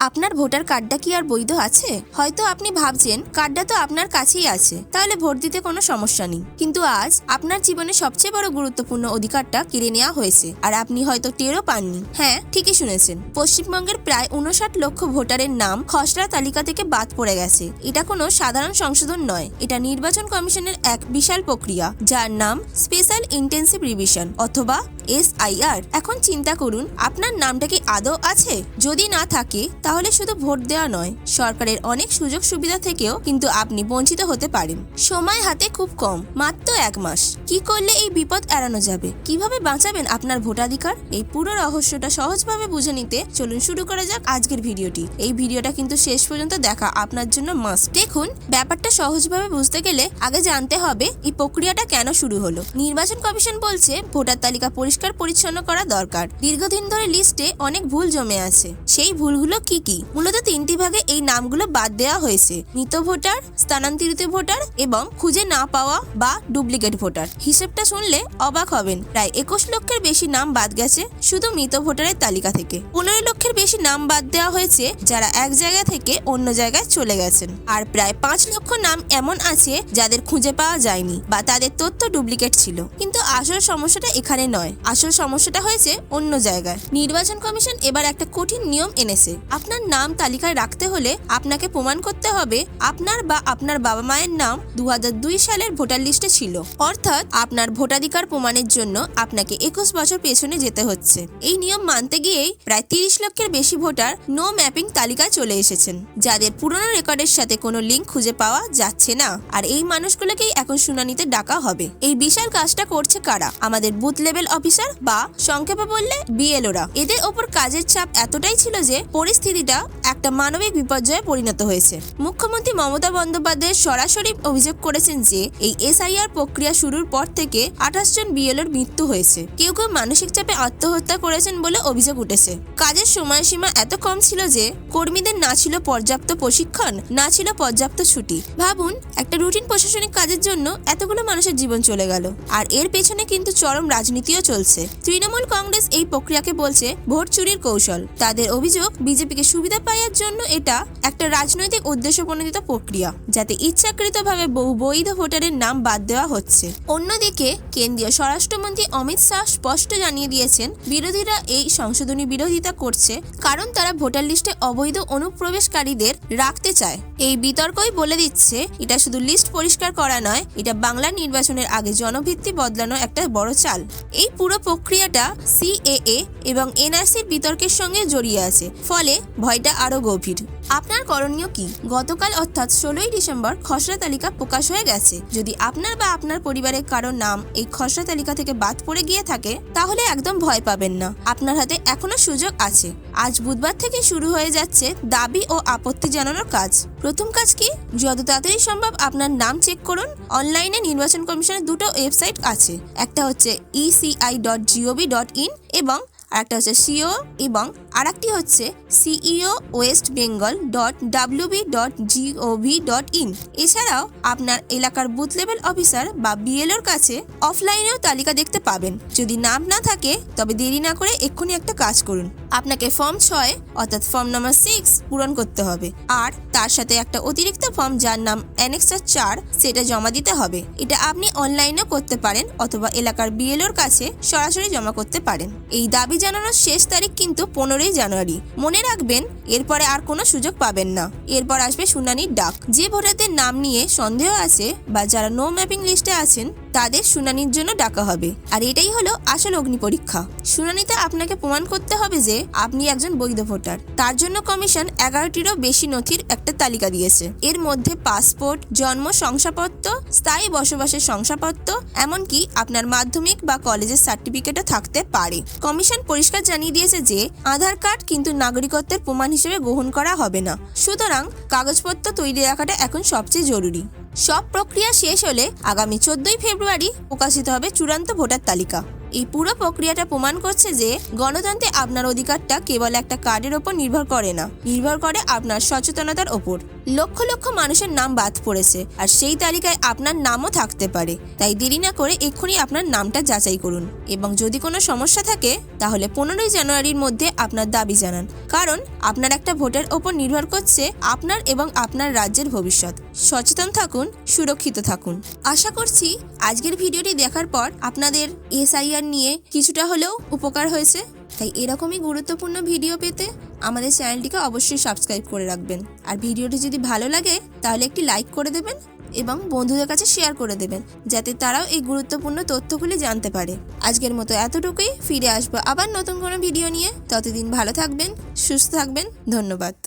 আপনার ভোটার কার্ডটা কি আর বৈধ আছে? হয়তো আপনি ভাবছেন কার্ডটা তো আপনার কাছেই আছে, তাহলে ভোট দিতে কোনো সমস্যা নেই। কিন্তু আজ আপনার জীবনে সবচেয়ে বড় গুরুত্বপূর্ণ অধিকারটা কেড়ে নেওয়া হয়েছে, আর আপনি হয়তো টেরও পাননি। হ্যাঁ, ঠিকই শুনেছেন, পশ্চিমবঙ্গের প্রায় 59 লক্ষ ভোটারের নাম খসড়া তালিকা থেকে বাদ পড়ে গেছে। এটা কোনো সাধারণ সংশোধন নয়, এটা নির্বাচন কমিশনের এক বিশাল প্রক্রিয়া, যার নাম স্পেশাল ইন্টেন্সিভ রিভিশন অথবা SIR। এখন চিন্তা করুন, আপনার নামটা কি আদৌ আছে? যদি না থাকে তাহলে শুধু ভোট দেওয়া নয়, সরকারের অনেক সুযোগ সুবিধা থেকেও কিন্তু আপনি বঞ্চিত হতে পারেন। সময় হাতে খুব কম, মাত্র 1 মাস। কি করলে এই বিপদ এড়ানো যাবে? কিভাবে বাঁচাবেন আপনার ভোটাধিকার? এই পুরো রহস্যটা সহজভাবে বুঝে নিতে চলুন শুরু করা যাক আজকের ভিডিওটি। এই ভিডিওটা কিন্তু শেষ পর্যন্ত দেখা আপনার জন্য মাস্ট। দেখুন, ব্যাপারটা সহজভাবে বুঝতে গেলে আগে জানতে হবে এই প্রক্রিয়াটা কেন শুরু হলো। নির্বাচন কমিশন বলছে ভোটার তালিকা পরিষ্কার পরিচ্ছন্ন করা দরকার। দীর্ঘদিন ধরে লিস্টে অনেক ভুল জমে আছে। সেই ভুলগুলো কি কি? মূলত 3টি ভাগে এই নামগুলো বাদ দেওয়া হয়েছে: মৃত ভোটার, স্থানান্তরিত ভোটার এবং খুঁজে না পাওয়া বা ডুপ্লিকেট ভোটার। হিসেবটা শুনলে অবাক হবেন, প্রায় 21 লক্ষের বেশি নাম বাদ গেছে শুধু মৃত ভোটারের তালিকা থেকে। 15 লক্ষের বেশি নাম বাদ দেওয়া হয়েছে যারা এক জায়গা থেকে অন্য জায়গায় চলে গেছেন। আর প্রায় 5 লক্ষ নাম এমন আছে যাদের খুঁজে পাওয়া যায়নি বা তাদের তথ্য ডুপ্লিকেট ছিল। কিন্তু আসল সমস্যাটা এখানে নয়, আসল সমস্যাটা হয়েছে অন্য জায়গায়। নির্বাচন কমিশন এবার একটা কঠিন নিয়ম এনেছে। আপনার নাম তালিকায় রাখতে হলে আপনাকে প্রমাণ করতে হবে আপনার বা আপনার বাবা মায়ের নাম 2002 সালের ভোটার লিস্টে ছিল। অর্থাৎ আপনার ভোটাধিকার প্রমাণের জন্য আপনাকে 21 বছর পেছনে যেতে হচ্ছে। এই নিয়ম মানতে গিয়েই প্রায় 30 লক্ষের বেশি ভোটার নো ম্যাপিং তালিকায় চলে এসেছেন, যাদের পুরনো রেকর্ডের সাথে কোনো লিঙ্ক খুঁজে পাওয়া যাচ্ছে না। আর এই মানুষগুলোকেই এখন শুনানিতে ডাকা হবে। এই বিশাল কাজটা করছে কারা? আমাদের বুথ লেভেল অফিসার বা সংক্ষেপে বললে BLOরা। এদের ওপর কাজের চাপ এতটাই ছিল যে পরিস্থিতিটা একটা মানবিক বিপর্যয়ে পরিণত হয়েছে। মুখ্যমন্ত্রী মমতা বন্দ্যোপাধ্যায় সরাসরি অভিযোগ করেছেন যে এই SIR প্রক্রিয়া শুরুর পর থেকে 28 জন BLOর মৃত্যু হয়েছে। কেউ কেউ মানসিক চাপে আত্মহত্যা করেছেন বলে অভিযোগ উঠেছে। কাজের সময়সীমা এত কম ছিল যে কর্মীদের না ছিল পর্যাপ্ত প্রশিক্ষণ, না ছিল পর্যাপ্ত ছুটি। ভাবুন, একটা রুটিন প্রশাসনিক কাজের জন্য এতগুলো মানুষের জীবন চলে গেল। আর এর পেছনে কিন্তু চরম রাজনীতিও চলছে। তৃণমূল কংগ্রেস এই প্রক্রিয়াকে বলছে ভোট চুরির কৌশল। তাদের অভিযোগ, বিজেপিকে সুবিধা পাওয়ার জন্য এটা একটা রাজনৈতিক উদ্দেশ্য প্রণোদিত প্রক্রিয়া, যাতে ইচ্ছাকৃতভাবে বহু বৈধ ভোটারের নাম বাদ দেওয়া হচ্ছে। অন্যদিকে কেন্দ্রীয় স্বরাষ্ট্রমন্ত্রী অমিত শাহ স্পষ্ট জানিয়ে দিয়েছেন বিরোধীরা এই সংশোধনী বিরোধিতা করছে কারণ তারা ভোটার লিস্টে অবৈধ অনুপ্রবেশকারীদের রাখতে চায়। এই বিতর্কই বলে দিচ্ছে এটা শুধু লিস্ট পরিষ্কার করা নয়, এটা বাংলার নির্বাচনের আগে জনভিত্তি বদলানোর একটা বড় চাল। এই পুরো প্রক্রিয়াটা CAA এবং NRCর বিতর্কের সঙ্গে জড়িয়ে আছে, ফলে ভয়টা আরো গভীর। আপনার করণীয় কি? গতকাল অর্থাৎ 16ই ডিসেম্বর খসড়া তালিকা প্রকাশ হয়ে গেছে। যদি আপনার বা আপনার পরিবারের কারো নাম এই খসড়া তালিকা থেকে বাদ পড়ে গিয়ে থাকে, তাহলে একদম ভয় পাবেন না, আপনার হাতে এখনো সুযোগ আছে। আজ বুধবার থেকে শুরু হয়ে যাচ্ছে দাবি ও আপত্তি জানানোর কাজ। প্রথম কাজ কি? যত তাড়াতাড়ি সম্ভব আপনার নাম চেক করুন। অনলাইনে নির্বাচন কমিশনের 2টো ওয়েবসাইট আছে, একটা হচ্ছে eci.gov.in এবং আরেকটা হচ্ছে CO এবং আরেকটি হচ্ছে ceowestbengal.wb.gov.in। এছাড়াও আপনার এলাকার বুথ লেভেল অফিসার বা BLOর কাছে অফলাইনেও তালিকা দেখতে পাবেন। যদি নাম না থাকে তবে দেরি না করে এক্ষুনি একটা কাজ করুন। আপনাকে ফর্ম 6 অর্থাৎ ফর্ম নাম্বার 6 পূরণ করতে হবে, আর তার সাথে একটা অতিরিক্ত ফর্ম যার নাম অ্যানেক্সার 4 সেটা জমা দিতে হবে। এটা আপনি অনলাইনেও করতে পারেন অথবা এলাকার BLOর কাছে সরাসরি জমা করতে পারেন। এই দাবি জানানোর শেষ তারিখ কিন্তু 15ই জানুয়ারি। মনে রাখবেন, এরপরে আর কোনো সুযোগ পাবেন না। এরপর আসবে শুনানির ডাক। যে ভোটারদের নাম নিয়ে সন্দেহ আছে বা যারা নো ম্যাপিং লিস্টে আছেন তাদের শুনানির জন্য ডাকা হবে। আর এটাই হলো আসল অগ্নি পরীক্ষা। শুনানিতে আপনাকে প্রমাণ করতে হবে যে আপনি একজন বৈধ ভোটার। তার জন্য কমিশন 11টিরও বেশি নথির একটা তালিকা দিয়েছে। এর মধ্যে পাসপোর্ট, জন্ম শংসাপত্র, স্থায়ী বসবাসের শংসাপত্র, এমনকি আপনার মাধ্যমিক বা কলেজের সার্টিফিকেটও থাকতে পারে। কমিশন পরিষ্কার জানিয়ে দিয়েছে যে আধার কার্ড কিন্তু নাগরিকত্বের প্রমাণ হিসেবে গ্রহণ করা হবে না। সুতরাং কাগজপত্র তৈরি রাখাটা এখন সবচেয়ে জরুরি। সব প্রক্রিয়া শেষ হলে আগামী 14ই ফেব্রুয়ারি প্রকাশিত হবে চূড়ান্ত ভোটার তালিকা। এই পুরো প্রক্রিয়াটা প্রমাণ করছে যে গণতন্ত্রে আপনার অধিকারটা কেবল একটা কার্ডের ওপর নির্ভর করে না, নির্ভর করে আপনার সচেতনতার ওপর। লক্ষ লক্ষ মানুষের নাম বাদ পড়েছে, আর সেই তালিকায় আপনার নামও থাকতে পারে। তাই দেরি না করে এক্ষুনি আপনার নামটা যাচাই করুন, এবং যদি কোনো সমস্যা থাকে তাহলে 15ই জানুয়ারির মধ্যে আপনার দাবি জানান, কারণ আপনার একটা ভোটের ওপর নির্ভর করছে আপনার এবং আপনার রাজ্যের ভবিষ্যৎ। সচেতন থাকুন, সুরক্ষিত থাকুন। আশা করছি আজকের ভিডিওটি দেখার পর আপনাদের এসআইআর নিয়ে কিছুটা হলেও উপকার হয়েছে। তাই এরকমই গুরুত্বপূর্ণ ভিডিও পেতে আমাদের চ্যানেলটিকে অবশ্যই সাবস্ক্রাইব করে রাখবেন। আর ভিডিওটি যদি ভালো লাগে তাহলে একটি লাইক করে দেবেন এবং বন্ধুদের কাছে শেয়ার করে দেবেন, যাতে তারাও এই গুরুত্বপূর্ণ তথ্যগুলি জানতে পারে। আজকের মতো এতটুকুই। ফিরে আসবো আবার নতুন কোনো ভিডিও নিয়ে। ততদিন ভালো থাকবেন, সুস্থ থাকবেন। ধন্যবাদ।